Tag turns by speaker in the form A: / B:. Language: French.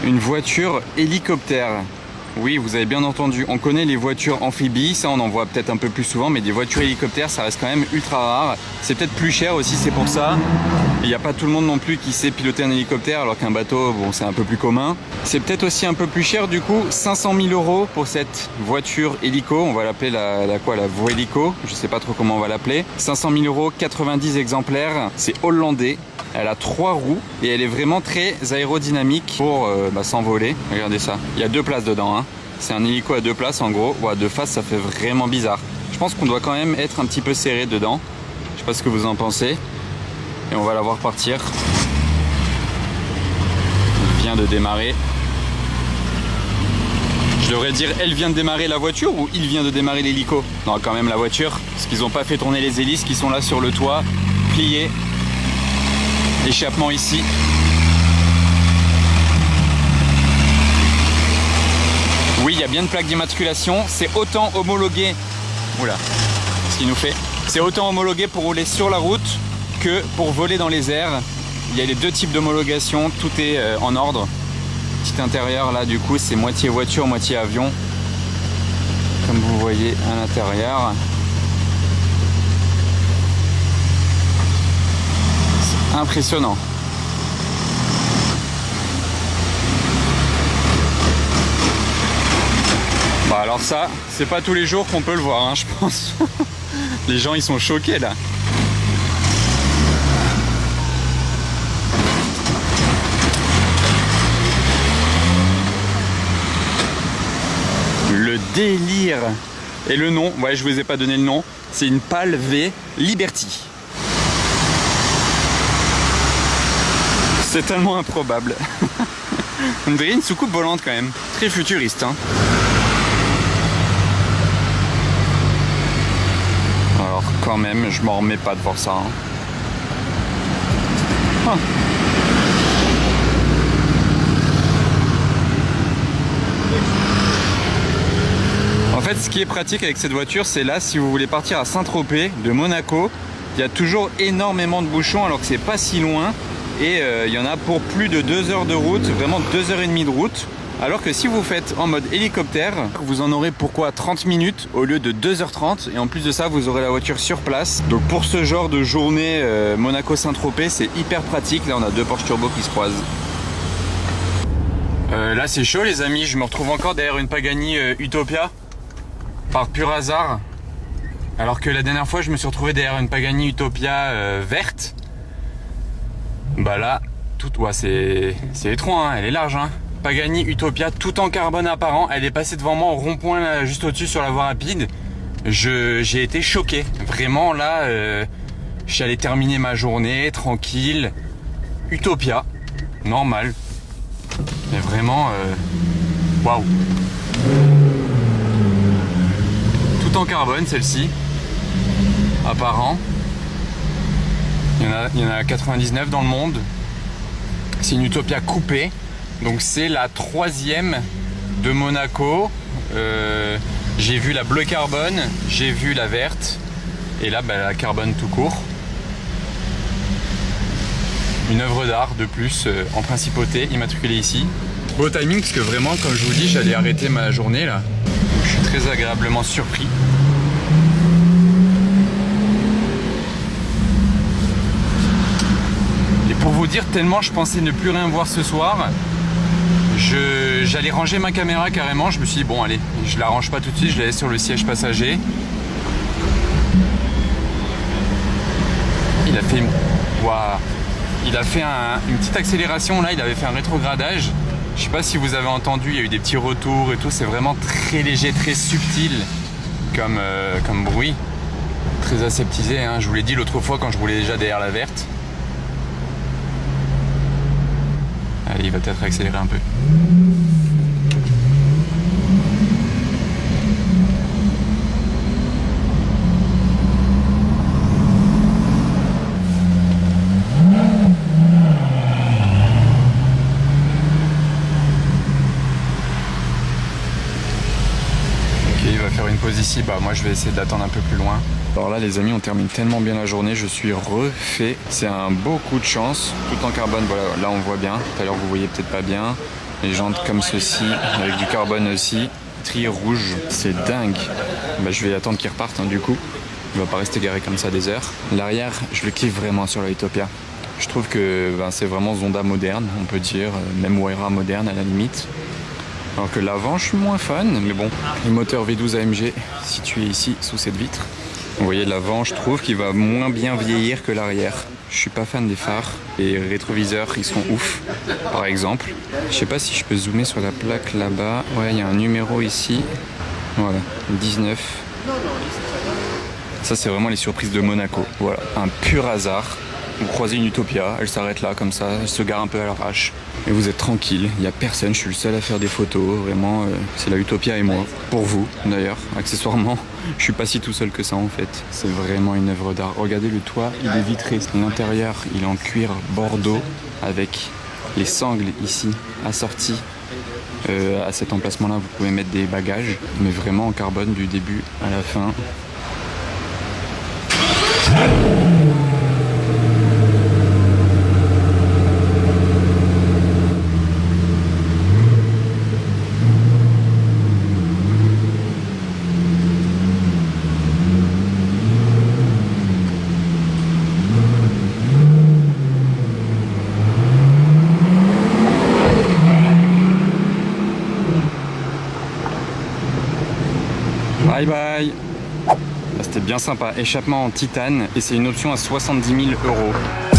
A: Une voiture hélicoptère. Oui, vous avez bien entendu, on connaît les voitures amphibies, ça on en voit peut-être un peu plus souvent, mais des voitures hélicoptères, ça reste quand même ultra rare. C'est peut-être plus cher aussi, c'est pour ça. Il n'y a pas tout le monde non plus qui sait piloter un hélicoptère, alors qu'un bateau, bon, c'est un peu plus commun. C'est peut-être aussi un peu plus cher, du coup, 500 000 € pour cette voiture hélico. On va l'appeler la Vohélico, je sais pas trop comment on va l'appeler. 500 000 €, 90 exemplaires, c'est hollandais. Elle a 3 roues et elle est vraiment très aérodynamique pour s'envoler. Regardez ça, il y a 2 places dedans, hein. C'est un hélico à 2 places en gros, ou à 2 faces, ça fait vraiment bizarre. Je pense qu'on doit quand même être un petit peu serré dedans. Je sais pas ce que vous en pensez. Et on va la voir partir. Elle vient de démarrer. Je devrais dire elle vient de démarrer la voiture ou il vient de démarrer l'hélico? Non, quand même la voiture, parce qu'ils n'ont pas fait tourner les hélices qui sont là sur le toit, pliées. Échappement ici. Oui, il y a bien une plaque d'immatriculation. C'est autant homologué. Oula, ce qu'il nous fait. C'est autant homologué pour rouler sur la route que pour voler dans les airs. Il y a les 2 types d'homologation. Tout est en ordre. Petit intérieur là, du coup, c'est moitié voiture, moitié avion. Comme vous voyez à l'intérieur. Impressionnant. Bah alors ça, c'est pas tous les jours qu'on peut le voir, hein, je pense. Les gens ils sont choqués là. Le délire. Et le nom, ouais, je vous ai pas donné le nom, c'est une PAL V Liberty. C'est tellement improbable. On dirait une soucoupe volante quand même. Très futuriste, hein. Alors quand même, je m'en remets pas de voir ça, hein. Ah. En fait, ce qui est pratique avec cette voiture, c'est là, si vous voulez partir à Saint-Tropez, de Monaco, il y a toujours énormément de bouchons alors que c'est pas si loin. Et il y en a pour plus de 2 heures de route, vraiment 2h30 de route. Alors que si vous faites en mode hélicoptère, vous en aurez pourquoi 30 minutes au lieu de 2h30. Et en plus de ça, vous aurez la voiture sur place. Donc pour ce genre de journée Monaco-Saint-Tropez, c'est hyper pratique. Là, on a 2 Porsche Turbo qui se croisent. Là, c'est chaud les amis. Je me retrouve encore derrière une Pagani Utopia. Par pur hasard. Alors que la dernière fois, je me suis retrouvé derrière une Pagani Utopia verte. Bah là, ouais, c'est étrange, hein, elle est large, hein. Pagani Utopia, tout en carbone apparent, elle est passée devant moi au rond-point là, juste au-dessus sur la voie rapide. J'ai été choqué, vraiment là, je suis allé terminer ma journée, tranquille. Utopia, normal. Mais vraiment, waouh. Tout en carbone celle-ci, apparent. Il y en a 99 dans le monde. C'est une Utopia coupée. Donc c'est la 3e de Monaco. J'ai vu la bleue carbone, j'ai vu la verte. Et là, la carbone tout court. Une œuvre d'art de plus en principauté, immatriculée ici. Beau timing parce que vraiment, comme je vous dis, j'allais arrêter ma journée là. Donc, je suis très agréablement surpris. Pour vous dire, tellement je pensais ne plus rien voir ce soir, j'allais ranger ma caméra carrément. Je me suis dit bon allez, je la range pas tout de suite, je la laisse sur le siège passager. Il a fait, wow. Il a fait une petite accélération là, il avait fait un rétrogradage. Je sais pas si vous avez entendu, il y a eu des petits retours et tout, c'est vraiment très léger, très subtil comme bruit. Très aseptisé, hein. Je vous l'ai dit l'autre fois quand je roulais déjà derrière la verte. Allez, il va peut-être accélérer un peu. Ok, il va faire une pause ici. Bah moi je vais essayer d'attendre un peu plus loin. Alors là les amis, on termine tellement bien la journée, je suis refait. C'est un beau coup de chance, tout en carbone, voilà, là on voit bien. Tout à l'heure vous voyez peut-être pas bien. Les jantes comme ceci, avec du carbone aussi. Tri rouge, c'est dingue. Bah, je vais attendre qu'il reparte du coup. Il va pas rester garé comme ça des heures. L'arrière, je le kiffe vraiment sur la Utopia. Je trouve que c'est vraiment Zonda moderne, on peut dire, même Wayra moderne à la limite. Alors que l'avant, je suis moins fan, mais bon. Le moteur V12 AMG situé ici, sous cette vitre. Vous voyez, l'avant, je trouve qu'il va moins bien vieillir que l'arrière. Je suis pas fan des phares. Les rétroviseurs, ils sont ouf, par exemple. Je sais pas si je peux zoomer sur la plaque là-bas. Ouais, il y a un numéro ici. Voilà, 19. Ça, c'est vraiment les surprises de Monaco. Voilà, un pur hasard. Vous croisez une Utopia, elle s'arrête là comme ça, elle se gare un peu à l'arrache. Et vous êtes tranquille, il n'y a personne, je suis le seul à faire des photos. Vraiment, c'est la Utopia et moi. Pour vous, d'ailleurs, accessoirement. Je suis pas si tout seul que ça en fait. C'est vraiment une œuvre d'art. Regardez le toit, il est vitré. L'intérieur, il est en cuir bordeaux avec les sangles ici assorties. À cet emplacement-là, vous pouvez mettre des bagages, mais vraiment en carbone du début à la fin. Bye bye. C'était bien sympa, échappement en titane et c'est une option à 70 000 €.